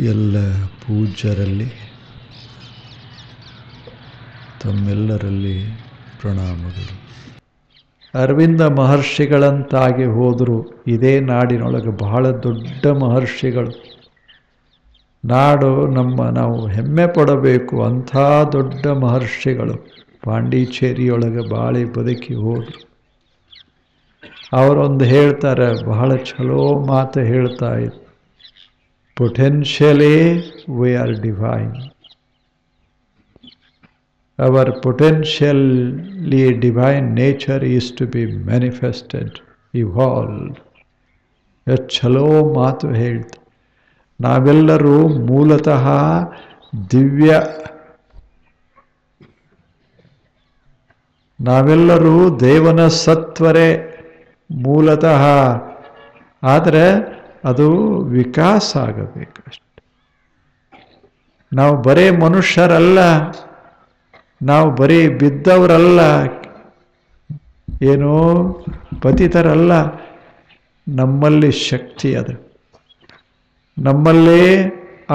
ಎಲ್ಲ ಪೂಜ್ಯರಲ್ಲಿ ತಮ್ಮೆಲ್ಲರಲ್ಲಿ ಪ್ರಣಾಮಗಳು. ಅರವಿಂದ ಮಹರ್ಷಿಗಳಂತಾಗಿ ಹೋದರು. ಇದೇ ನಾಡಿನೊಳಗೆ ಬಹಳ ದೊಡ್ಡ ಮಹರ್ಷಿಗಳು. ನಾಡು ನಾವು ಹೆಮ್ಮೆ ಪಡಬೇಕು. ಅಂಥ ದೊಡ್ಡ ಮಹರ್ಷಿಗಳು ಪಾಂಡಿಚೇರಿಯೊಳಗೆ ಬಾಳಿ ಬದುಕಿ ಹೋದರು. ಅವರೊಂದು ಹೇಳ್ತಾರೆ, ಬಹಳ ಚಲೋ ಮಾತು ಹೇಳ್ತಾ ಇದ್ರು. Potentially we are divine. Our potentially divine nature is to be manifested, evolved. ಎಷ್ಟು ಚಲೋ ಮಾತು ಹೇಳ್ತಾರೆ. ನಾವೆಲ್ಲರೂ ಮೂಲತಃ ದಿವ್ಯ, ನಾವೆಲ್ಲರೂ ದೇವನ ಸತ್ವರೇ ಮೂಲತಃ. ಆದರೆ ಅದು ವಿಕಾಸ ಆಗಬೇಕಷ್ಟೆ. ನಾವು ಬರೀ ಮನುಷ್ಯರಲ್ಲ, ನಾವು ಬರೀ ಬಿದ್ದವರಲ್ಲ, ಏನೋ ಪತಿತರಲ್ಲ. ನಮ್ಮಲ್ಲಿ ಶಕ್ತಿ ಅದು, ನಮ್ಮಲ್ಲಿ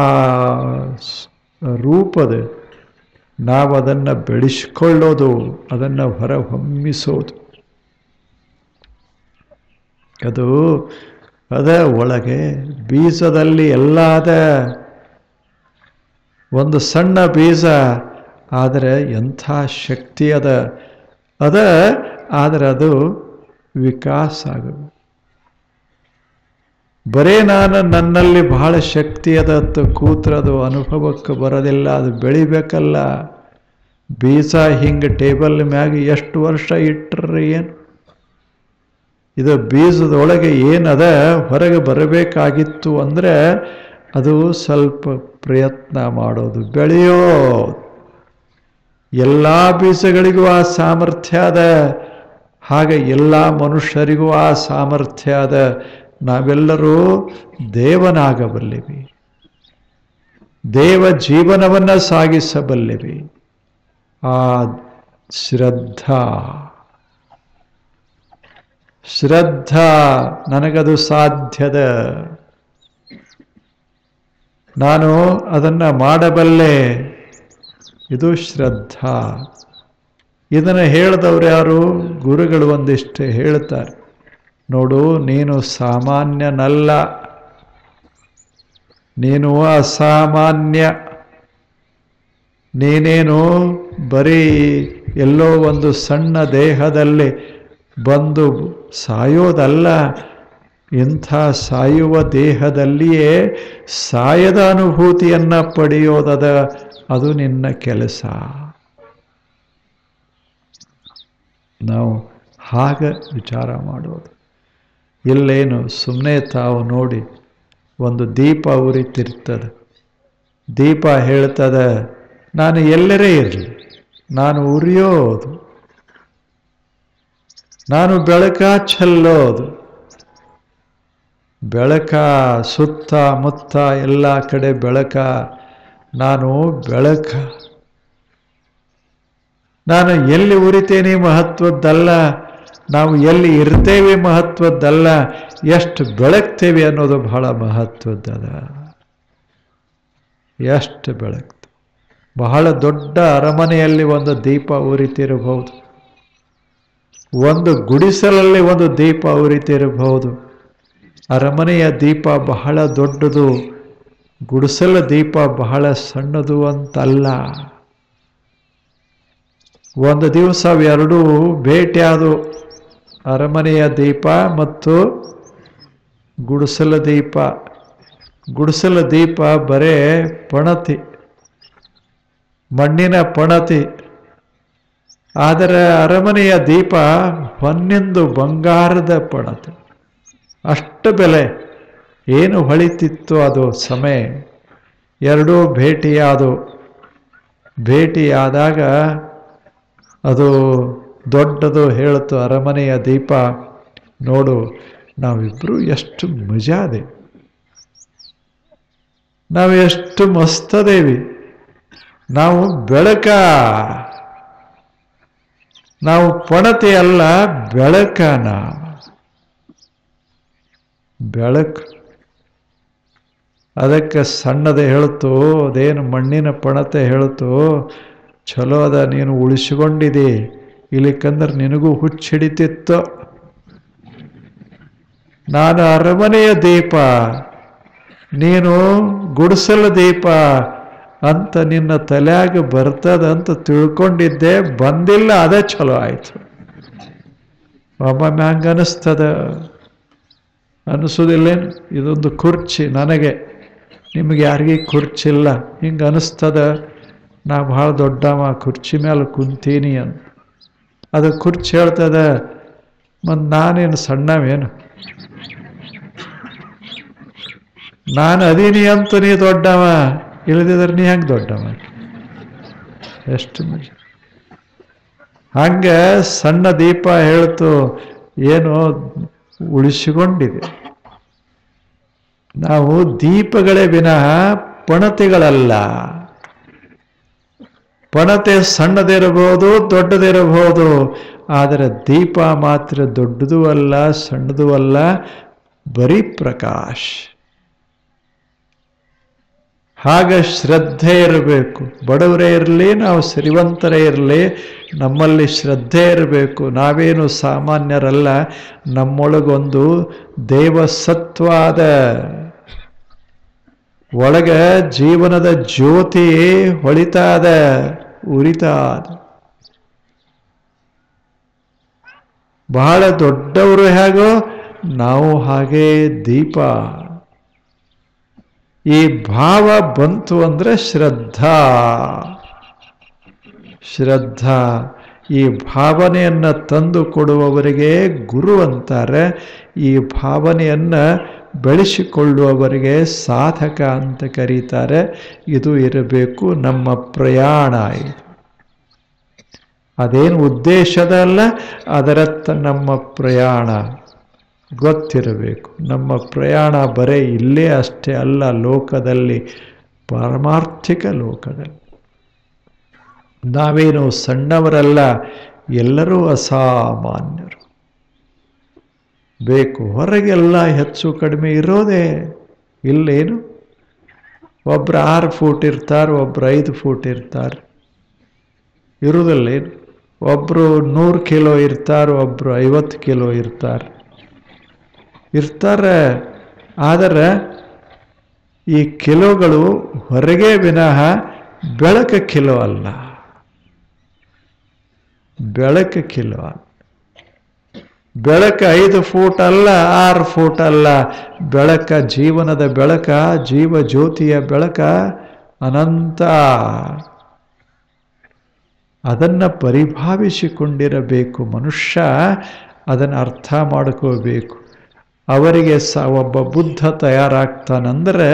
ಆ ರೂಪದ, ನಾವು ಅದನ್ನು ಬೆಳೆಸಿಕೊಳ್ಳೋದು, ಅದನ್ನು ಹೊರಹೊಮ್ಮಿಸೋದು. ಅದು ಅದ ಒಳಗೆ ಬೀಜದಲ್ಲಿ ಎಲ್ಲ ಅದ. ಒಂದು ಸಣ್ಣ ಬೀಜ ಆದರೆ ಎಂಥ ಶಕ್ತಿ ಅದ. ಆದರೆ ಅದು ವಿಕಾಸ ಆಗಬೇಕು. ಬರೇ ನನ್ನಲ್ಲಿ ಬಹಳ ಶಕ್ತಿ ಅದತ್ತು ಕೂತ್ರದು ಅನುಭವಕ್ಕೆ ಬರೋದಿಲ್ಲ. ಅದು ಬೆಳಿಬೇಕಲ್ಲ. ಬೀಜ ಹಿಂಗೆ ಟೇಬಲ್ ಮ್ಯಾಗ ಎಷ್ಟು ವರ್ಷ ಇಟ್ಟರೆ ಏನು? ಇದು ಬೀಜದೊಳಗೆ ಏನದ ಹೊರಗೆ ಬರಬೇಕಾಗಿತ್ತು ಅಂದರೆ ಅದು ಸ್ವಲ್ಪ ಪ್ರಯತ್ನ ಮಾಡೋದು, ಬೆಳೆಯೋದು. ಎಲ್ಲ ಬೀಜಗಳಿಗೂ ಆ ಸಾಮರ್ಥ್ಯ ಅದ. ಹಾಗೆ ಎಲ್ಲ ಮನುಷ್ಯರಿಗೂ ಆ ಸಾಮರ್ಥ್ಯ ಅದ. ನಾವೆಲ್ಲರೂ ದೇವನಾಗಬಲ್ಲಿವಿ, ದೇವ ಜೀವನವನ್ನು ಸಾಗಿಸಬಲ್ಲಿವಿ. ಆ ಶ್ರದ್ಧಾ ನನಗದು ಸಾಧ್ಯದ, ನಾನು ಅದನ್ನು ಮಾಡಬಲ್ಲೆ. ಇದು ಶ್ರದ್ಧಾ. ಇದನ್ನು ಹೇಳಿದವರು ಯಾರು? ಗುರುಗಳು ಒಂದಿಷ್ಟು ಹೇಳ್ತಾರೆ. ನೋಡು, ನೀನು ಸಾಮಾನ್ಯನಲ್ಲ, ನೀನು ಅಸಾಮಾನ್ಯ. ನೀನೇನು ಬರೀ ಎಲ್ಲೋ ಒಂದು ಸಣ್ಣ ದೇಹದಲ್ಲಿ ಬಂದು ಸಾಯೋದಲ್ಲ. ಇಂಥ ಸಾಯುವ ದೇಹದಲ್ಲಿಯೇ ಸಾಯದ ಅನುಭೂತಿಯನ್ನು ಪಡೆಯೋದದ. ಅದು ನಿನ್ನ ಕೆಲಸ. ನಾವು ಹಾಗೆ ವಿಚಾರ ಮಾಡೋದು. ಇಲ್ಲೇನು ಸುಮ್ಮನೆ ತಾವು ನೋಡಿ, ಒಂದು ದೀಪ ಉರಿತಿರ್ತದೆ. ದೀಪ ಹೇಳ್ತದೆ, ನಾನು ಎಲ್ಲರೇ ಇರಲಿ, ನಾನು ಉರಿಯೋದು, ನಾನು ಬೆಳಕ ಚೆಲ್ಲೋದು. ಬೆಳಕ ಸುತ್ತ ಮುತ್ತ ಎಲ್ಲ ಕಡೆ ಬೆಳಕ. ನಾನು ಬೆಳಕ. ನಾನು ಎಲ್ಲಿ ಉರಿತೇನೆ ಮಹತ್ವದ್ದಲ್ಲ, ನಾವು ಎಲ್ಲಿ ಇರ್ತೇವೆ ಮಹತ್ವದ್ದಲ್ಲ, ಎಷ್ಟು ಬೆಳಗ್ತೇವೆ ಅನ್ನೋದು ಬಹಳ ಮಹತ್ವದ್ದದ. ಎಷ್ಟು ಬೆಳಗ್ತೇವೆ. ಬಹಳ ದೊಡ್ಡ ಅರಮನೆಯಲ್ಲಿ ಒಂದು ದೀಪ ಉರಿತಿರಬಹುದು, ಒಂದು ಗುಡಿಸಲಲ್ಲಿ ಒಂದು ದೀಪ ಉರಿತಿರಬಹುದು. ಅರಮನೆಯ ದೀಪ ಬಹಳ ದೊಡ್ಡದು, ಗುಡಿಸಲ ದೀಪ ಬಹಳ ಸಣ್ಣದು ಅಂತಲ್ಲ. ಒಂದು ದಿವಸ ಅವೆರಡೂ ಭೇಟಿಯಾದವು, ಅರಮನೆಯ ದೀಪ ಮತ್ತು ಗುಡಿಸಲ ದೀಪ. ಗುಡಿಸಲ ದೀಪ ಬರೇ ಪಣತಿ, ಮಣ್ಣಿನ ಪಣತಿ. ಆದರೆ ಅರಮನೆಯ ದೀಪ ಹೊನ್ನಿಂದು ಬಂಗಾರದ ಪಣತಿ. ಅಷ್ಟು ಬೆಲೆ. ಏನು ಹೊಳಿತಿತ್ತು ಅದು ಸಮಯ. ಎರಡೂ ಭೇಟಿಯಾದಾಗ ಅದು ದೊಡ್ಡದು ಹೇಳ್ತು ಅರಮನೆಯ ದೀಪ, ನೋಡು ನಾವಿಬ್ಬರು ಎಷ್ಟು ಮಜಾದೆ, ನಾವು ಎಷ್ಟು ಮಸ್ತದೇವಿ, ನಾವು ಬೆಳಕ, ನಾವು ಪಣತೆ ಅಲ್ಲ, ಬೆಳಕ. ಅದಕ್ಕೆ ಸಣ್ಣದೆ ಹೇಳ್ತು, ಅದೇನು ಮಣ್ಣಿನ ಪಣತೆ ಹೇಳ್ತು, ಚಲೋ ಅದ ನೀನು ಉಳಿಸಿಕೊಂಡಿದಿ, ಇಲ್ಲಿಕಂದ್ರೆ ನಿನಗೂ ಹುಚ್ಚಿಡಿತಿತ್ತು. ನಾನು ಅರಮನೆಯ ದೀಪ, ನೀನು ಗುಡಿಸಲ ದೀಪ ಅಂತ ನಿನ್ನ ತಲೆಯಾಗ ಬರ್ತದಂತ ತಿಳ್ಕೊಂಡಿದ್ದೆ, ಬಂದಿಲ್ಲ, ಅದೇ ಚಲೋ ಆಯ್ತು. ಒಮ್ಮೊಮ್ಮೆ ಹಂಗೆ ಅನಿಸ್ತದ, ಅನಿಸೋದಿಲ್ಲೇನು? ಇದೊಂದು ಕುರ್ಚಿ ನನಗೆ, ನಿಮಗೆ ಯಾರಿಗೆ ಕುರ್ಚಿ ಇಲ್ಲ, ಹಿಂಗೆ ಅನಿಸ್ತದ ನಾ ಭಾಳ ದೊಡ್ಡವ, ಕುರ್ಚಿ ಮೇಲೆ ಕುಂತೀನಿ ಅಂತ. ಅದು ಕುರ್ಚಿ ಹೇಳ್ತದ, ಮತ್ತು ನಾನೇನು ಸಣ್ಣವೇನು, ನಾನು ಅದೀನಿ ಅಂತ ನೀ ದೊಡ್ಡವ, ಇಳಿದಿದ್ರೆ ನೀ ಹೆಂಗೆ ದೊಡ್ಡವ? ಎಷ್ಟು ಮಜ. ಹಂಗೆ ಸಣ್ಣ ದೀಪ ಹೇಳ್ತು, ಏನೋ ಉಳಿಸಿಕೊಂಡಿದೆ. ನಾವು ದೀಪಗಳೇ ವಿನಃ ಪಣತೆಗಳಲ್ಲ. ಪಣತೆ ಸಣ್ಣದಿರಬಹುದು, ದೊಡ್ಡದಿರಬಹುದು, ಆದರೆ ದೀಪ ಮಾತ್ರ ದೊಡ್ಡದೂ ಅಲ್ಲ, ಸಣ್ಣದೂ ಅಲ್ಲ, ಬರೀ ಪ್ರಕಾಶ್. ಹಾಗೆ ಶ್ರದ್ಧೆ ಇರಬೇಕು. ಬಡವರೇ ಇರಲಿ, ನಾವು ಶ್ರೀಮಂತರೇ ಇರಲಿ, ನಮ್ಮಲ್ಲಿ ಶ್ರದ್ಧೆ ಇರಬೇಕು. ನಾವೇನು ಸಾಮಾನ್ಯರಲ್ಲ, ನಮ್ಮೊಳಗೊಂದು ದೇವಸತ್ವ ಅದ. ಒಳಗೆ ಜೀವನದ ಜ್ಯೋತಿ ಹೊಳಿತಾದ, ಉರಿತಾದ. ಬಹಳ ದೊಡ್ಡವರು ಹೇಗೋ ನಾವು ಹಾಗೇ ದೀಪ. ಈ ಭಾವ ಬಂತು ಅಂದರೆ ಶ್ರದ್ಧಾ. ಶ್ರದ್ಧಾ ಈ ಭಾವನೆಯನ್ನು ತಂದು ಕೊಡುವವರಿಗೆ ಗುರು ಅಂತಾರೆ. ಈ ಭಾವನೆಯನ್ನು ಬೆಳೆಸಿಕೊಳ್ಳುವವರಿಗೆ ಸಾಧಕ ಅಂತ ಕರೀತಾರೆ. ಇದು ಇರಬೇಕು ನಮ್ಮ ಪ್ರಯಾಣ. ಇದು ಅದೇನು ಉದ್ದೇಶದಲ್ಲ, ಅದರತ್ತ ನಮ್ಮ ಪ್ರಯಾಣ ಗೊತ್ತಿರಬೇಕು. ನಮ್ಮ ಪ್ರಯಾಣ ಬರೇ ಇಲ್ಲೇ ಅಷ್ಟೇ ಅಲ್ಲ, ಲೋಕದಲ್ಲಿ, ಪಾರಮಾರ್ಥಿಕ ಲೋಕದಲ್ಲಿ. ನಾವೇನು ಸಣ್ಣವರಲ್ಲ, ಎಲ್ಲರೂ ಅಸಾಮಾನ್ಯರು. ಬೇಕು ಹೊರಗೆಲ್ಲ ಹೆಚ್ಚು ಕಡಿಮೆ ಇರೋದೇ. ಇಲ್ಲೇನು ಒಬ್ರು 6 ಫೂಟ್ ಇರ್ತಾರೆ, ಒಬ್ರು 5 ಫೂಟ್ ಇರ್ತಾರೆ, ಇರುವುದಿಲ್ಲೇನು? ಒಬ್ಬರು 100 ಕಿಲೋ ಇರ್ತಾರೆ, ಒಬ್ಬರು 50 ಕಿಲೋ ಇರ್ತಾರೆ. ಆದರೆ ಈ ಕಿಲೋಗಳು ಹೊರಗೆ ವಿನಃ ಬೆಳಕು ಕಿಲೋ ಅಲ್ಲ. ಬೆಳಕು ಕಿಲೋ ಅಲ್ಲ. ಬೆಳಕು 5 ಫೂಟ್ ಅಲ್ಲ, 6 ಫೂಟ್ ಅಲ್ಲ. ಬೆಳಕ, ಜೀವನದ ಬೆಳಕ, ಜೀವ ಜ್ಯೋತಿಯ ಬೆಳಕ ಅನಂತ. ಅದನ್ನು ಪರಿಭಾವಿಸಿಕೊಂಡಿರಬೇಕು ಮನುಷ್ಯ. ಅದನ್ನು ಅರ್ಥ ಮಾಡ್ಕೋಬೇಕು. ಅವರಿಗೆ ಒಬ್ಬ ಬುದ್ಧ ತಯಾರಾಗ್ತಾನಂದರೆ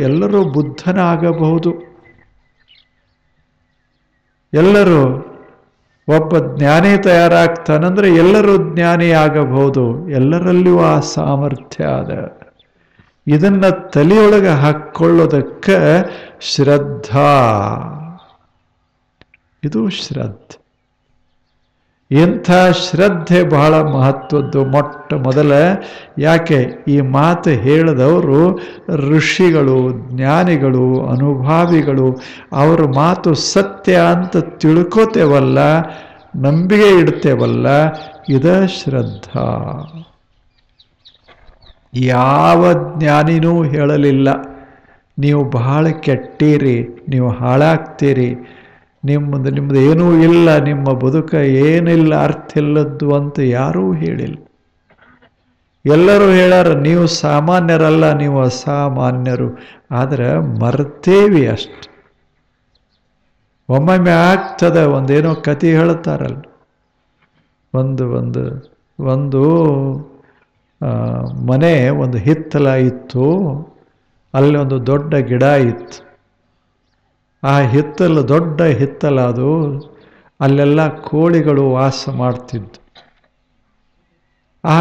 ಎಲ್ಲರೂ ಬುದ್ಧನಾಗಬಹುದು. ಎಲ್ಲರೂ ಒಬ್ಬ ಜ್ಞಾನಿ ತಯಾರಾಗ್ತಾನಂದ್ರೆ ಎಲ್ಲರೂ ಜ್ಞಾನಿ ಆಗಬಹುದು. ಎಲ್ಲರಲ್ಲಿಯೂ ಆ ಸಾಮರ್ಥ್ಯ ಅದ. ಇದನ್ನು ತಲೆಯೊಳಗೆ ಹಾಕ್ಕೊಳ್ಳೋದಕ್ಕೆ ಶ್ರದ್ಧಾ. ಇದು ಶ್ರದ್ಧೆ. ಇಂಥ ಶ್ರದ್ಧೆ ಬಹಳ ಮಹತ್ವದ್ದು. ಮೊಟ್ಟ ಮೊದಲ ಯಾಕೆ ಈ ಮಾತು ಹೇಳಿದವರು ಋಷಿಗಳು, ಜ್ಞಾನಿಗಳು, ಅನುಭಾವಿಗಳು. ಅವರ ಮಾತು ಸತ್ಯ ಅಂತ ತಿಳ್ಕೋತೇವಲ್ಲ, ನಂಬಿಕೆ ಇಡ್ತೇವಲ್ಲ, ಇದ ಶ್ರದ್ಧಾ. ಯಾವ ಜ್ಞಾನಿನೂ ಹೇಳಲಿಲ್ಲ ನೀವು ಬಹಳ ಕೆಟ್ಟಿರಿ, ನೀವು ಹಾಳಾಗ್ತೀರಿ, ನಿಮ್ಮದು ಏನೂ ಇಲ್ಲ, ನಿಮ್ಮ ಬದುಕ ಏನಿಲ್ಲ, ಅರ್ಥ ಇಲ್ಲದ್ದು ಅಂತ ಯಾರೂ ಹೇಳಿಲ್ಲ. ಎಲ್ಲರೂ ಹೇಳ್ಯಾರ ನೀವು ಸಾಮಾನ್ಯರಲ್ಲ, ನೀವು ಅಸಾಮಾನ್ಯರು. ಆದರೆ ಮರ್ತೇವಿ ಅಷ್ಟು. ಒಮ್ಮೊಮ್ಮೆ ಆಗ್ತದೆ. ಒಂದೇನೋ ಕತೆ ಹೇಳ್ತಾರಲ್ಲ, ಒಂದು ಮನೆ ಒಂದು ಹಿತ್ತಲ ಇತ್ತು. ಅಲ್ಲಿ ಒಂದು ದೊಡ್ಡ ಗಿಡ ಇತ್ತು. ಆ ಹಿತ್ತಲು ದೊಡ್ಡ ಹಿತ್ತಲ ಅದು. ಅಲ್ಲೆಲ್ಲ ಕೋಳಿಗಳು ವಾಸ ಮಾಡ್ತಿದ್ದು. ಆ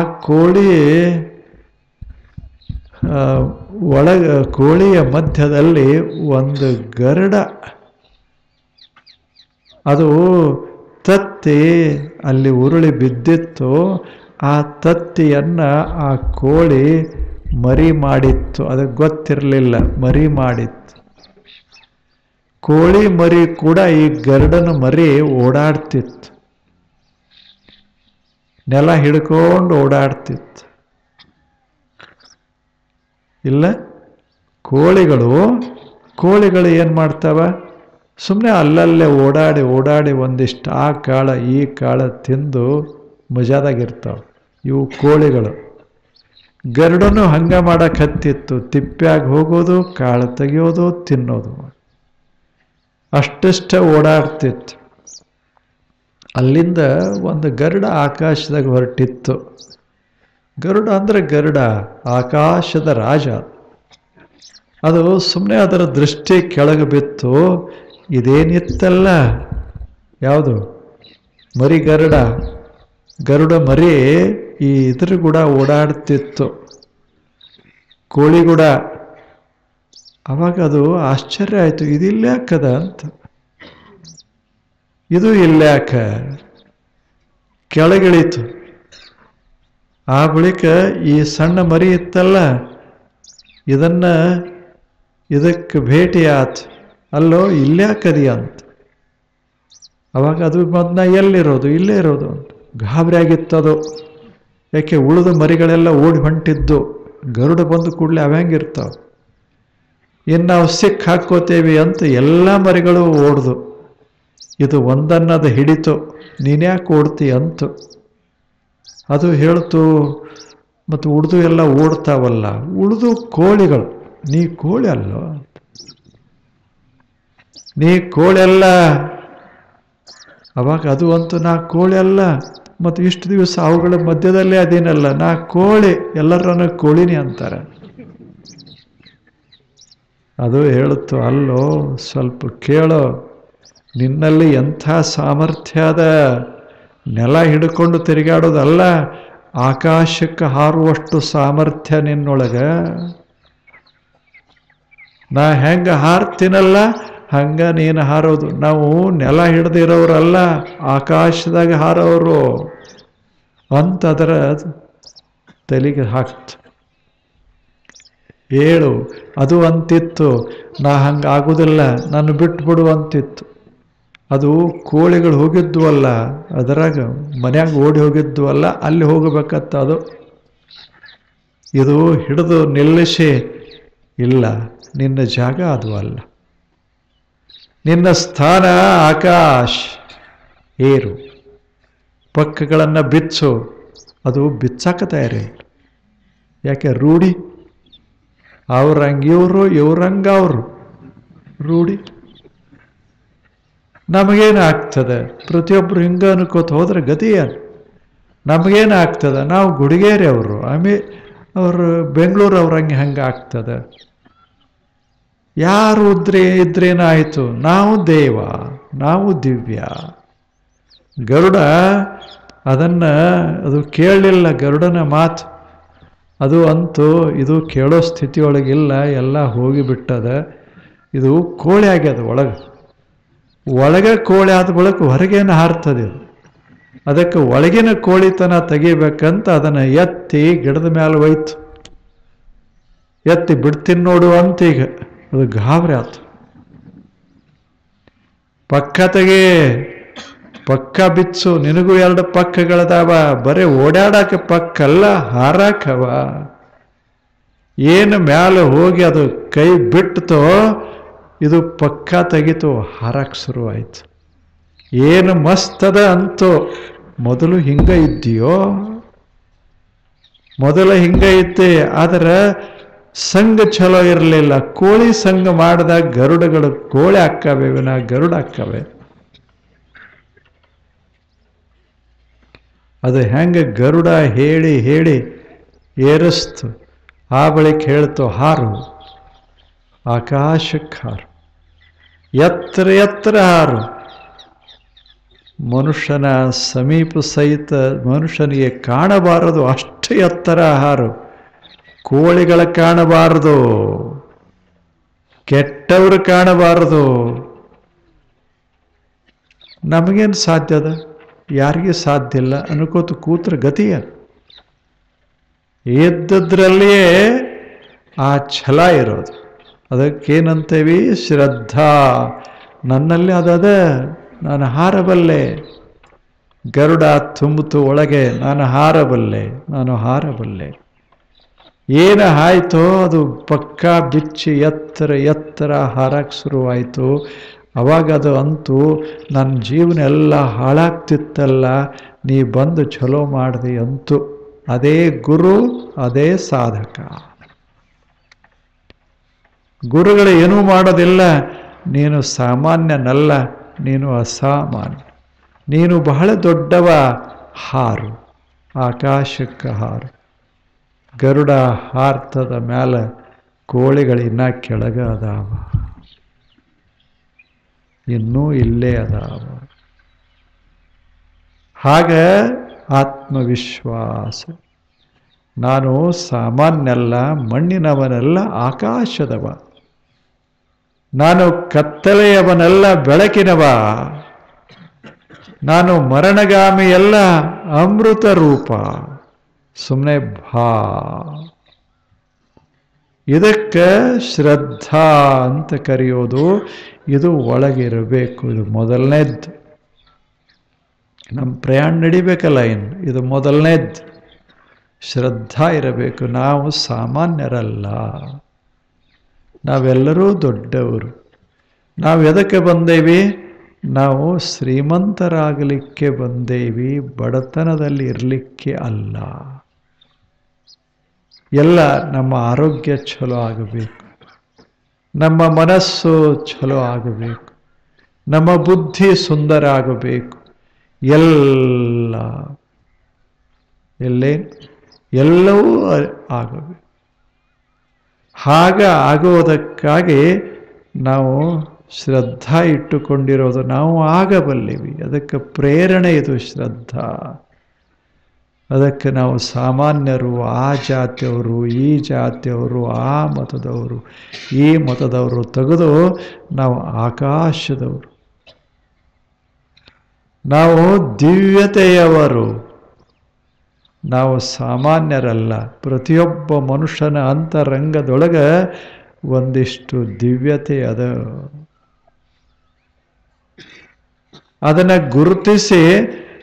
ಕೋಳಿಯ ಮಧ್ಯದಲ್ಲಿ ಒಂದು ಗರುಡ, ಅದು ತತ್ತಿ ಅಲ್ಲಿ ಉರುಳಿ ಬಿದ್ದಿತ್ತು. ಆ ತತ್ತಿಯನ್ನು ಆ ಕೋಳಿ ಮರಿ ಮಾಡಿತ್ತು, ಅದಕ್ಕೆ ಗೊತ್ತಿರಲಿಲ್ಲ ಮರಿ ಮಾಡಿತ್ತು. ಕೋಳಿ ಮರಿ ಕೂಡ ಈ ಗರುಡನ ಮರಿ ಓಡಾಡ್ತಿತ್ತು, ನೆಲ ಹಿಡ್ಕೊಂಡು ಓಡಾಡ್ತಿತ್ತು. ಇಲ್ಲ, ಕೋಳಿಗಳು ಏನು ಮಾಡ್ತಾವ, ಸುಮ್ಮನೆ ಅಲ್ಲಲ್ಲೇ ಓಡಾಡಿ ಓಡಾಡಿ ಒಂದಿಷ್ಟು ಆ ಕಾಳ ಈ ಕಾಳ ತಿಂದು ಮಜಾದಾಗಿರ್ತಾವೆ ಇವು ಕೋಳಿಗಳು. ಗರುಡನು ಹಂಗ ಮಾಡಕ್ಕೆ ಹತ್ತಿತ್ತು, ತಿಪ್ಪ್ಯಾಗ ಹೋಗೋದು, ಕಾಳು ತೆಗಿಯೋದು, ತಿನ್ನೋದು, ಅಷ್ಟಷ್ಟ ಓಡಾಡ್ತಿತ್ತು. ಅಲ್ಲಿಂದ ಒಂದು ಗರುಡ ಆಕಾಶದಾಗ ಹೊರಟಿತ್ತು. ಗರುಡ ಅಂದರೆ ಗರುಡ ಆಕಾಶದ ರಾಜ. ಅದು ಸುಮ್ಮನೆ ಅದರ ದೃಷ್ಟಿ ಕೆಳಗೆ ಬಿತ್ತು. ಇದೇನಿತ್ತಲ್ಲ, ಯಾವುದು ಮರಿ ಗರುಡ ಮರಿ ಈ ಇದ್ರ ಕೂಡ ಓಡಾಡ್ತಿತ್ತು, ಕೋಳಿ ಕೂಡ. ಅವಾಗ ಅದು ಆಶ್ಚರ್ಯ ಆಯಿತು, ಇದಿಲ್ಯಾಕದ ಅಂತ. ಇದು ಇಲ್ಯಾಕ ಕೆಳಗಿಳಿತು. ಆ ಬಳಿಕ ಈ ಸಣ್ಣ ಮರಿ ಇತ್ತಲ್ಲ, ಇದಕ್ಕೆ ಭೇಟಿ ಆತು. ಅಲ್ಲೋ ಇಲ್ಯಾಕದಿ ಅಂತ. ಅವಾಗ ಅದು ಮೊದಲ ಎಲ್ಲಿರೋದು, ಇಲ್ಲೇ ಇರೋದು ಅಂತ ಗಾಬರಿ ಆಗಿತ್ತದು. ಯಾಕೆ ಉಳಿದ ಮರಿಗಳೆಲ್ಲ ಓಡಿ ಹೊಂಟಿದ್ದು, ಗರುಡ ಬಂದು ಕೂಡಲೇ ಅವಂಗಿರ್ತಾವೆ. ಇನ್ನು ನಾವು ಸಿಕ್ಕ ಹಾಕ್ಕೋತೇವಿ ಅಂತ ಎಲ್ಲ ಮರಿಗಳು ಓಡ್ದು. ಇದು ಒಂದನ್ನದು ಹಿಡಿತು, ನೀನ್ಯಾಕೆ ಓಡ್ತಿ ಅಂತು. ಅದು ಹೇಳ್ತು, ಮತ್ತು ಉಳಿದು ಎಲ್ಲ ಓಡ್ತಾವಲ್ಲ, ಉಳಿದು ಕೋಳಿಗಳು, ನೀ ಕೋಳಿ ಅಲ್ಲೋ, ನೀ ಕೋಳಿ ಅಲ್ಲ. ಅವಾಗ ಅದು ಅಂತೂ ನಾ ಕೋಳಿ ಅಲ್ಲ, ಮತ್ತು ಇಷ್ಟು ದಿವಸ ಅವುಗಳ ಮಧ್ಯದಲ್ಲೇ ಅದೇನಲ್ಲ, ನಾ ಕೋಳಿ, ಎಲ್ಲರನ್ನ ಕೋಳಿನಿ ಅಂತಾರೆ. ಅದು ಹೇಳುತ್ತು, ಅಲ್ಲೋ ಸ್ವಲ್ಪ ಕೇಳೋ, ನಿನ್ನಲ್ಲಿ ಎಂಥ ಸಾಮರ್ಥ್ಯ ಅದ. ನೆಲ ಹಿಡ್ಕೊಂಡು ತಿರುಗಾಡೋದಲ್ಲ, ಆಕಾಶಕ್ಕೆ ಹಾರುವಷ್ಟು ಸಾಮರ್ಥ್ಯ ನಿನ್ನೊಳಗೆ. ನಾ ಹೆಂಗೆ ಹಾರ್ತೀನಲ್ಲ ಹಂಗ ನೀನು ಹಾರೋದು. ನಾವು ನೆಲ ಹಿಡ್ದಿರೋರಲ್ಲ, ಆಕಾಶದಾಗ ಹಾರೋರು ಅಂತ ಅದರ ತಲೆಗೆ ಹಾಕ್ತು. ಹೇಳು, ಅದು ಅಂತಿತ್ತು, ನಾ ಹಂಗೆ ಆಗೋದಿಲ್ಲ, ನಾನು ಬಿಟ್ಬಿಡು ಅಂತಿತ್ತು. ಅದು ಕೋಳಿಗಳು ಹೋಗಿದ್ದು ಅಲ್ಲ, ಅದರಾಗ ಮನ್ಯಾಗ ಓಡಿ ಹೋಗಿದ್ದು ಅಲ್ಲ, ಅಲ್ಲಿ ಹೋಗಬೇಕತ್ತ ಅದು. ಇದು ಹಿಡಿದು ನಿಲ್ಲಿಸಿ, ಇಲ್ಲ ನಿನ್ನ ಜಾಗ ಅದು ಅಲ್ಲ, ನಿನ್ನ ಸ್ಥಾನ ಆಕಾಶ, ಏರು, ಪಕ್ಕಗಳನ್ನು ಬಿಚ್ಚು. ಅದು ಬಿಚ್ಚಾಕ ತಯಾರಿಲ್ಲ. ಯಾಕೆ, ರೂಢಿ. ಅವ್ರಂಗೆ ಇವ್ರಂಗೆ ಅವರು ರೂಢಿ. ನಮಗೇನಾಗ್ತದೆ, ಪ್ರತಿಯೊಬ್ಬರು ಹಿಂಗೆ ಅನ್ಕೋತ ಹೋದ್ರೆ ಗತಿ ಏನು? ನಮಗೇನಾಗ್ತದೆ, ನಾವು ಗುಡಿಗೇರಿ ಅವರು, ಅವರು ಬೆಂಗಳೂರು ಅವ್ರಂಗೆ ಹಂಗೆ ಆಗ್ತದೆ. ಯಾರು ಇದ್ರೇನಾಯಿತು, ನಾವು ದೇವ, ನಾವು ದಿವ್ಯ. ಗರುಡ ಅದು ಕೇಳಲಿಲ್ಲ, ಗರುಡನ ಮಾತು. ಅದು ಅಂತೂ ಇದು ಕೇಳೋ ಸ್ಥಿತಿಯೊಳಗಿಲ್ಲ, ಎಲ್ಲ ಹೋಗಿಬಿಟ್ಟದ. ಇದು ಕೋಳಿ ಆಗ್ಯದ ಒಳಗೆ ಕೋಳಿ ಆದ ಬಳಿಕ ಹೊರಗೇನು ಹಾರ್ತದೆ ಇದು. ಅದಕ್ಕೆ ಒಳಗಿನ ಕೋಳಿತನ ತೆಗಿಬೇಕಂತ ಅದನ್ನು ಎತ್ತಿ ಗಿಡದ ಮೇಲೆ ಒಯ್ತು. ಎತ್ತಿ ಬಿಡ್ತೀನಿ ನೋಡು ಅಂತ ಈಗ ಅದು ಗಾಬರಿ ಆಯ್ತು. ಪಕ್ಕ ತೆಗಿ, ಪಕ್ಕ ಬಿಚ್ಚು, ನಿನಗೂ 2 ಪಕ್ಕಗಳದಾವ, ಬರೀ ಓಡಾಡಕ್ಕೆ ಪಕ್ಕಲ್ಲ, ಹಾರಾಕವ. ಏನು ಮ್ಯಾಲೆ ಹೋಗಿ ಅದು ಕೈ ಬಿಟ್ಟತೋ, ಇದು ಪಕ್ಕ ತೆಗಿತು, ಹಾರಕ್ಕೆ ಶುರುವಾಯ್ತು. ಏನು ಮಸ್ತದ ಅಂತೋ. ಮೊದಲು ಹಿಂಗ ಇದ್ದೀಯೋ, ಹಿಂಗ ಇದ್ದೆ, ಆದರೆ ಸಂಘ ಚಲೋ ಇರಲಿಲ್ಲ. ಕೋಳಿ ಸಂಘ ಮಾಡಿದಾಗ ಗರುಡಗಳು ಕೋಳಿ ಹಾಕವೆ, ಗರುಡ ಹಾಕವೆ. ಅದು ಹೆಂಗೆ ಗರುಡ ಹೇಳಿ ಏರಿಸ್ತು. ಆ ಬಳಿಕ ಹೇಳ್ತು, ಹಾರು, ಆಕಾಶಕ್ಕೆ ಹಾರು, ಎತ್ತರ ಹಾರು. ಮನುಷ್ಯನ ಸಮೀಪ ಸಹಿತ ಮನುಷ್ಯನಿಗೆ ಕಾಣಬಾರದು ಅಷ್ಟು ಎತ್ತರ ಹಾರು. ಕೋಳಿಗಳ ಕಾಣಬಾರದು, ಕೆಟ್ಟವರು ಕಾಣಬಾರದು. ನಮಗೇನು ಸಾಧ್ಯದ, ಯಾರಿಗೆ ಸಾಧ್ಯ ಇಲ್ಲ ಅನ್ಕೋತ ಕೂತ್ರ ಗತಿಯ. ಇದ್ದದ್ರಲ್ಲಿಯೇ ಆ ಛಲ ಇರೋದು. ಅದಕ್ಕೇನಂತೇವಿ? ಶ್ರದ್ಧಾ. ನನ್ನಲ್ಲಿ ಅದದ, ನಾನು ಹಾರಬಲ್ಲೆ. ಗರುಡ ತುಂಬಿತು ಒಳಗೆ, ನಾನು ಹಾರಬಲ್ಲೆ. ಏನು ಆಯಿತೋ ಅದು ಪಕ್ಕ ಬಿಚ್ಚಿ ಎತ್ತರ ಹಾರಕ್ಕೆ ಶುರುವಾಯಿತು. ಅವಾಗ ಅದು ಅಂತೂ ನನ್ನ ಜೀವನ ಎಲ್ಲ ಹಾಳಾಗ್ತಿತ್ತಲ್ಲ, ನೀ ಬಂದು ಚಲೋ ಮಾಡಿದೆ ಅಂತು. ಅದೇ ಗುರು, ಅದೇ ಸಾಧಕ. ಗುರುಗಳು ಏನೂ ಮಾಡೋದಿಲ್ಲ. ನೀನು ಸಾಮಾನ್ಯನಲ್ಲ, ನೀನು ಅಸಾಮಾನ್ಯ, ನೀನು ಬಹಳ ದೊಡ್ಡವ, ಹಾರು, ಆಕಾಶಕ್ಕೆ ಹಾರು. ಗರುಡ ಹಾರ್ತದ ಮ್ಯಾಲ, ಕೋಳಿಗಳಿನ್ನ ಕೆಳಗ ಅದಾವ, ಇನ್ನೂ ಇಲ್ಲೇ ಅದಾವ. ಹಾಗ ಆತ್ಮವಿಶ್ವಾಸ. ನಾನು ಸಾಮಾನ್ಯಲ್ಲ, ಮಣ್ಣಿನವನಲ್ಲ, ಆಕಾಶದವ. ನಾನು ಕತ್ತಲೆಯವನಲ್ಲ, ಬೆಳಕಿನವ. ನಾನು ಮರಣಗಾಮಿಯಲ್ಲ, ಅಮೃತ ರೂಪ. ಸುಮ್ಮನೆ ಭಾ. ಇದಕ್ಕೆ ಶ್ರದ್ಧಾ ಅಂತ ಕರೆಯೋದು. ಇದು ಒಳಗಿರಬೇಕು. ಇದು ಮೊದಲನೇದ್ದು. ನಮ್ಮ ಪ್ರಯಾಣ ನಡಿಬೇಕಲ್ಲ, ಇದು ಮೊದಲನೇದ್ದು. ಶ್ರದ್ಧಾ ಇರಬೇಕು. ನಾವು ಸಾಮಾನ್ಯರಲ್ಲ, ನಾವೆಲ್ಲರೂ ದೊಡ್ಡವರು. ನಾವು ಎದಕ್ಕೆ ಬಂದೇವಿ? ನಾವು ಶ್ರೀಮಂತರಾಗಲಿಕ್ಕೆ ಬಂದೇವಿ, ಬಡತನದಲ್ಲಿ ಇರಲಿಕ್ಕೆ ಅಲ್ಲ. ಎಲ್ಲ ನಮ್ಮ ಆರೋಗ್ಯ ಚಲೋ ಆಗಬೇಕು, ನಮ್ಮ ಮನಸ್ಸು ಚಲೋ ಆಗಬೇಕು, ನಮ್ಮ ಬುದ್ಧಿ ಸುಂದರ ಆಗಬೇಕು. ಎಲ್ಲವೂ ಆಗಬೇಕು. ಹಾಗ ಆಗೋದಕ್ಕಾಗಿ ನಾವು ಶ್ರದ್ಧಾ ಇಟ್ಟುಕೊಂಡಿರೋದು. ನಾವು ಆಗಬಲ್ಲಿವಿ. ಅದಕ್ಕೆ ಪ್ರೇರಣೆ ಇದು ಶ್ರದ್ಧಾ. ಅದಕ್ಕೆ ನಾವು ಸಾಮಾನ್ಯರು, ಆ ಜಾತಿಯವರು, ಈ ಜಾತಿಯವರು, ಆ ಮತದವರು, ಈ ಮತದವರು ತೆಗೆದು ನಾವು ಆಕಾಶದವರು, ನಾವು ದಿವ್ಯತೆಯವರು. ನಾವು ಸಾಮಾನ್ಯರಲ್ಲ. ಪ್ರತಿಯೊಬ್ಬ ಮನುಷ್ಯನ ಅಂತರಂಗದೊಳಗೆ ಒಂದಿಷ್ಟು ದಿವ್ಯತೆ ಅದ. ಅದನ್ನು ಗುರುತಿಸಿ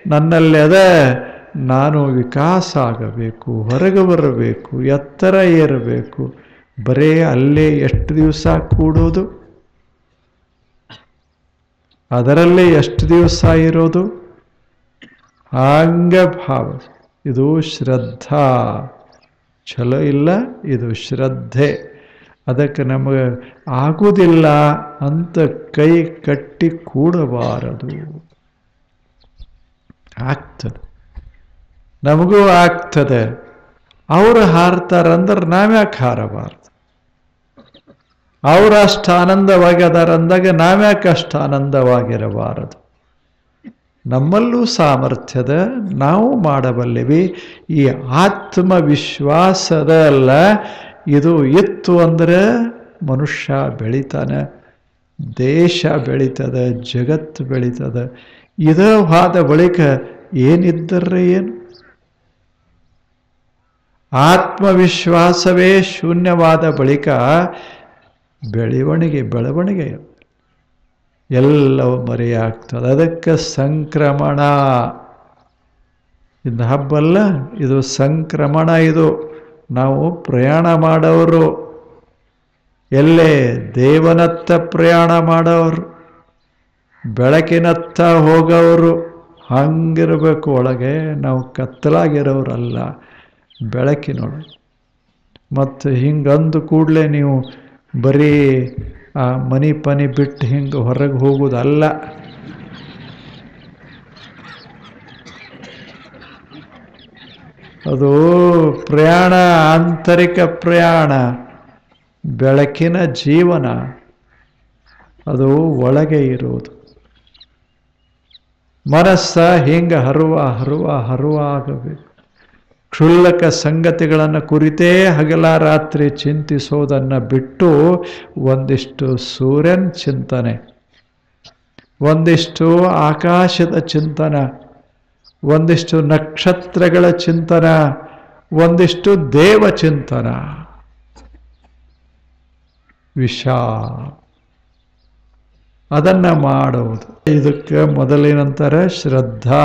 ನನ್ನಲ್ಲಿ ಅದ, ನಾನು ವಿಕಾಸ ಆಗಬೇಕು, ಹೊರಗೆ ಬರಬೇಕು, ಎತ್ತರ ಏರಬೇಕು. ಬರೇ ಅಲ್ಲೇ ಎಷ್ಟು ದಿವಸ ಕೂಡೋದು, ಅದರಲ್ಲೇ ಎಷ್ಟು ದಿವಸ ಇರೋದು, ಹಂಗ ಭಾವ. ಇದು ಶ್ರದ್ಧಾ. ಚಲೋ ಇಲ್ಲ, ಇದು ಶ್ರದ್ಧೆ. ಅದಕ್ಕೆ ನಮಗೆ ಆಗುವುದಿಲ್ಲ ಅಂತ ಕೈ ಕಟ್ಟಿ ಕೂಡಬಾರದು. ಆಗ್ತದೆ, ನಮಗೂ ಆಗ್ತದೆ. ಅವರು ಹಾರ್ತಾರಂದ್ರೆ ನಾವ್ಯಾಕೆ ಹಾರಬಾರ್ದು? ಅವರು ಅಷ್ಟು ಆನಂದವಾಗಿದಾರಂದಾಗ ನಾವ್ಯಾಕೆ ಅಷ್ಟು ಆನಂದವಾಗಿರಬಾರದು? ನಮ್ಮಲ್ಲೂ ಸಾಮರ್ಥ್ಯದ, ನಾವು ಮಾಡಬಲ್ಲೆವಿ. ಈ ಆತ್ಮವಿಶ್ವಾಸದ ಅಲ್ಲ, ಇದು ಇತ್ತು ಅಂದರೆ ಮನುಷ್ಯ ಬೆಳಿತಾನೆ, ದೇಶ ಬೆಳೀತದೆ, ಜಗತ್ತು ಬೆಳೀತದೆ. ಇದವಾದ ಬಳಿಕ ಏನಿದ್ದರ್ರೆ ಏನು? ಆತ್ಮವಿಶ್ವಾಸವೇ ಶೂನ್ಯವಾದ ಬಳಿಕ ಬೆಳವಣಿಗೆ ಎಲ್ಲವೂ ಮರೆಯಾಗ್ತದೆ. ಅದಕ್ಕೆ ಸಂಕ್ರಮಣ. ಇದು ಹಬ್ಬಲ್ಲ, ಇದು ಸಂಕ್ರಮಣ. ಇದು ನಾವು ಪ್ರಯಾಣ ಮಾಡೋರು, ಎಲ್ಲೇ ದೇವನತ್ತ ಪ್ರಯಾಣ ಮಾಡೋರು, ಬೆಳಕಿನತ್ತ ಹೋಗೋರು. ಹಂಗಿರಬೇಕು ಒಳಗೆ. ನಾವು ಕತ್ತಲಾಗಿರೋರಲ್ಲ, ಬೆಳಕಿನೊಳಗೆ. ಮತ್ತು ಹಿಂಗಂದು ಕೂಡಲೇ ನೀವು ಬರೀ ಆ ಮನಿ ಬಿಟ್ಟು ಹಿಂಗೆ ಹೊರಗೆ ಹೋಗೋದಲ್ಲ. ಅದು ಪ್ರಯಾಣ, ಆಂತರಿಕ ಪ್ರಯಾಣ, ಬೆಳಕಿನ ಜೀವನ. ಅದು ಒಳಗೆ ಇರೋದು. ಮನಸ್ಸ ಹಿಂಗೆ ಹರುವ ಆಗಬೇಕು. ಕ್ಷುಲ್ಲಕ ಸಂಗತಿಗಳನ್ನು ಕುರಿತೇ ಹಗಲ ರಾತ್ರಿ ಚಿಂತಿಸೋದನ್ನು ಬಿಟ್ಟು ಒಂದಿಷ್ಟು ಸೂರ್ಯನ ಚಿಂತನೆ, ಒಂದಿಷ್ಟು ಆಕಾಶದ ಚಿಂತನ, ಒಂದಿಷ್ಟು ನಕ್ಷತ್ರಗಳ ಚಿಂತನ, ಒಂದಿಷ್ಟು ದೇವಚಿಂತನ, ಅದನ್ನ ಮಾಡುವುದು. ಇದಕ್ಕೆ ಮೊದಲಿನಂತರ ಶ್ರದ್ಧಾ,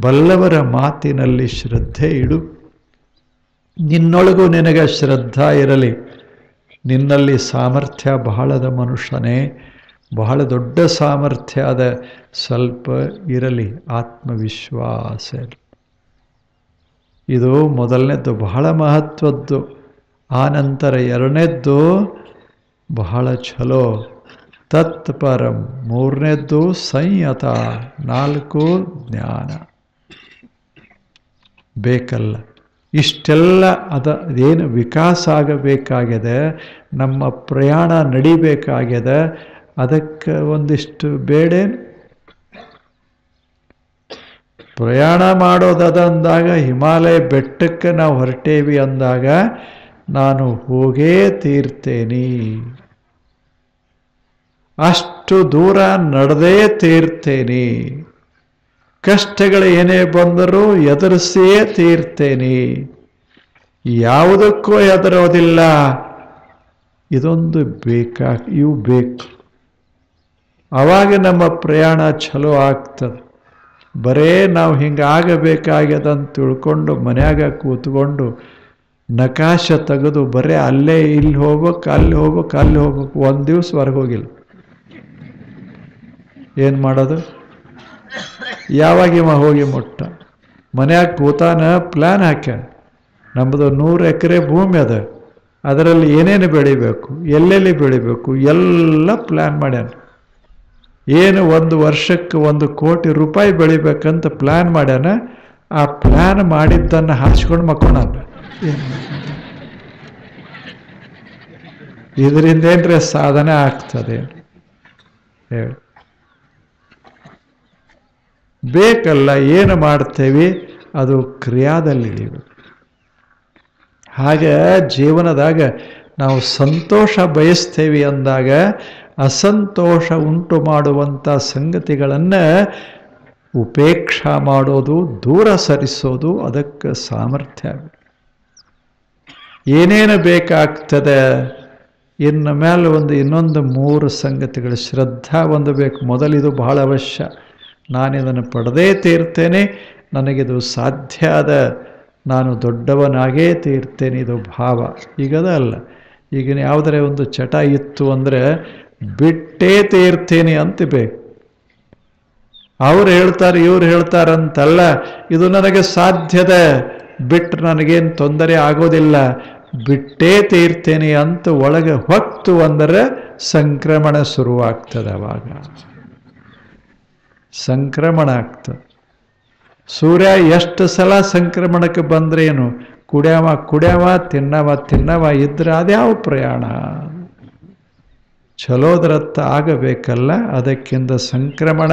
ಬಲ್ಲವರ ಮಾತಿನಲ್ಲಿ ಶ್ರದ್ಧೆ ಇಡು. ನಿನ್ನೊಳಗೂ ನಿನಗೆ ಶ್ರದ್ಧಾ ಇರಲಿ. ನಿನ್ನಲ್ಲಿ ಸಾಮರ್ಥ್ಯ ಬಹಳದ ಮನುಷ್ಯನೇ, ಬಹಳ ದೊಡ್ಡ ಸಾಮರ್ಥ್ಯ ಅದ, ಸ್ವಲ್ಪ ಇರಲಿ ಆತ್ಮವಿಶ್ವಾಸ. ಇದು ಮೊದಲನೇದ್ದು ಬಹಳ ಮಹತ್ವದ್ದು. ಆನಂತರ ಎರಡನೇದ್ದು ಬಹಳ ಛಲೋ, ತತ್ಪರಂ. ಮೂರನೇದ್ದು ಸಂಯತ. 4 ಜ್ಞಾನ ಬೇಕಲ್ಲ. ಇಷ್ಟೆಲ್ಲ ಅದೇನು ವಿಕಾಸ ಆಗಬೇಕಾಗಿದೆ, ನಮ್ಮ ಪ್ರಯಾಣ ನಡಿಬೇಕಾಗಿದೆ. ಅದಕ್ಕೆ ಒಂದಿಷ್ಟು ಬೇಡೇನು? ಪ್ರಯಾಣ ಮಾಡೋದಂದಾಗ ಹಿಮಾಲಯ ಬೆಟ್ಟಕ್ಕೆ ನಾವು ಹೊರಟೇವಿ ಅಂದಾಗ ನಾನು ಹೋಗೇ ತೀರ್ತೇನೆ, ಅಷ್ಟು ದೂರ ನಡೆದೇ ತೀರ್ತೇನೆ, ಕಷ್ಟಗಳು ಏನೇ ಬಂದರೂ ಎದುರಿಸಿಯೇ ತೀರ್ತೇನೆ, ಯಾವುದಕ್ಕೂ ಹೆದರೋದಿಲ್ಲ. ಇದೊಂದು ಇವು ಬೇಕು. ಆವಾಗ ನಮ್ಮ ಪ್ರಯಾಣ ಚಲೋ ಆಗ್ತದೆ. ಬರೇ ನಾವು ಹಿಂಗಾಗಬೇಕಾಗ್ಯದಂತ ತಿಳ್ಕೊಂಡು ಮನ್ಯಾಗ ಕೂತ್ಕೊಂಡು ನಕಾಶ ತೆಗೆದು ಬರೇ ಅಲ್ಲೇ ಇಲ್ಲಿ ಹೋಗ್ಬೇಕು, ಅಲ್ಲಿ ಹೋಗ್ಬೇಕು, ಅಲ್ಲಿ ಹೋಗ್ಬೇಕು, ಒಂದು ದಿವಸ ಹೊರಗೆ ಹೋಗಿಲ್ಲ. ಏನು ಮಾಡೋದು? ಯಾವಾಗ ಇವ ಹೋಗಿ ಮುಟ್ಟ? ಮನ್ಯಾಗ ಕೂತಾನ ಪ್ಲ್ಯಾನ್ ಹಾಕ್ಯಾನ. ನಮ್ಮದು 100 ಎಕರೆ ಭೂಮಿ ಅದ, ಅದರಲ್ಲಿ ಏನೇನು ಬೆಳಿಬೇಕು, ಎಲ್ಲೆಲ್ಲಿ ಬೆಳಿಬೇಕು ಎಲ್ಲ ಪ್ಲ್ಯಾನ್ ಮಾಡ್ಯಾನ. ಏನು 1 ವರ್ಷಕ್ಕೆ 1 ಕೋಟಿ ರೂಪಾಯಿ ಬೆಳಿಬೇಕಂತ ಪ್ಲ್ಯಾನ್ ಮಾಡ್ಯಾನ. ಆ ಪ್ಲ್ಯಾನ್ ಮಾಡಿದ್ದನ್ನು ಹಾಚ್ಕೊಂಡು ಮಕ್ಕೋಣ. ಇದರಿಂದ ಏನ್ರೆ ಸಾಧನೆ ಆಗ್ತದೆ? ಹೇಳಿ. ಬೇಕಲ್ಲ, ಏನು ಮಾಡ್ತೇವೆ ಅದು ಕ್ರಿಯಾದಲ್ಲಿ. ಹಾಗೆ ಜೀವನದಾಗ ನಾವು ಸಂತೋಷ ಬಯಸ್ತೇವೆ ಅಂದಾಗ ಅಸಂತೋಷ ಉಂಟು ಮಾಡುವಂಥ ಸಂಗತಿಗಳನ್ನು ಉಪೇಕ್ಷಾ ಮಾಡೋದು, ದೂರ ಸರಿಸೋದು, ಅದಕ್ಕೆ ಸಾಮರ್ಥ್ಯ. ಏನೇನು ಬೇಕಾಗ್ತದೆ ಇನ್ನು ಮೇಲೆ ಇನ್ನೊಂದು 3 ಸಂಗತಿಗಳು. ಶ್ರದ್ಧಾ ಒಂದು ಬೇಕು. ಮೊದಲಿದು ಬಹಳ ಅವಶ್ಯ. ನಾನಿದನ್ನು ಪಡೆದೇ ತೀರ್ತೇನೆ, ನನಗಿದು ಸಾಧ್ಯ ಅದ, ನಾನು ದೊಡ್ಡವನಾಗೇ ತೀರ್ತೇನೆ, ಇದು ಭಾವ. ಈಗದ ಅಲ್ಲ. ಈಗ ಯಾವುದರ ಒಂದು ಚಟ ಇತ್ತು ಅಂದರೆ ಬಿಟ್ಟೇ ತೀರ್ತೇನೆ ಅಂತ ಬೇಕು. ಅವ್ರು ಹೇಳ್ತಾರೆ, ಇವ್ರು ಹೇಳ್ತಾರಂತಲ್ಲ, ಇದು ನನಗೆ ಸಾಧ್ಯದ, ಬಿಟ್ಟು ನನಗೇನು ತೊಂದರೆ ಆಗೋದಿಲ್ಲ, ಬಿಟ್ಟೇ ತೀರ್ತೇನೆ ಅಂತ ಒಳಗೆ ಹೊತ್ತು ಅಂದರೆ ಸಂಕ್ರಮಣ ಶುರುವಾಗ್ತದೆ. ಅವಾಗ ಸಂಕ್ರಮಣ ಆಗ್ತದೆ. ಸೂರ್ಯ ಎಷ್ಟು ಸಲ ಸಂಕ್ರಮಣಕ್ಕೆ ಬಂದ್ರೇನು? ಕುಡ್ಯಾವ ತಿನ್ನವ ಇದ್ರೆ ಅದ್ಯಾವ ಪ್ರಯಾಣ? ಚಲೋದ್ರತ್ತ ಆಗಬೇಕಲ್ಲ. ಅದಕ್ಕಿಂತ ಸಂಕ್ರಮಣ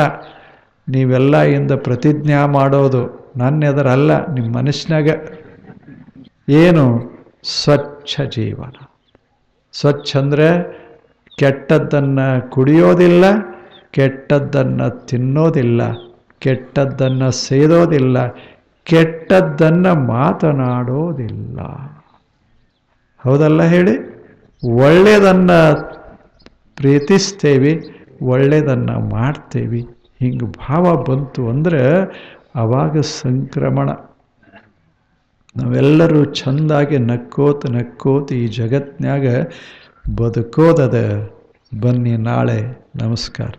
ನೀವೆಲ್ಲ ಇಂದ ಪ್ರತಿಜ್ಞಾ ಮಾಡೋದು ನನ್ನೆದರಲ್ಲ, ನಿಮ್ಮ ಮನಸ್ಸಿನಾಗ. ಏನು? ಸ್ವಚ್ಛ ಜೀವನ. ಸ್ವಚ್ಛ ಅಂದರೆ ಕೆಟ್ಟದ್ದನ್ನು ಕುಡಿಯೋದಿಲ್ಲ, ಕೆಟ್ಟದ್ದನ್ನು ತಿನ್ನೋದಿಲ್ಲ, ಕೆಟ್ಟದ್ದನ್ನು ಸೇದೋದಿಲ್ಲ, ಕೆಟ್ಟದ್ದನ್ನು ಮಾತನಾಡೋದಿಲ್ಲ. ಹೌದಲ್ಲ ಹೇಳಿ? ಒಳ್ಳೆಯದನ್ನು ಪ್ರೀತಿಸ್ತೇವೆ, ಒಳ್ಳೆಯದನ್ನು ಮಾಡ್ತೇವೆ. ಹಿಂಗೆ ಭಾವ ಬಂತು ಅಂದರೆ ಆವಾಗ ಸಂಕ್ರಮಣ. ನಾವೆಲ್ಲರೂ ಚೆಂದಾಗಿ ನಕ್ಕೋತ ಈ ಜಗತ್ತಿನಾಗ ಬದುಕೋದದ. ಬನ್ನಿ ನಾಳೆ. ನಮಸ್ಕಾರ.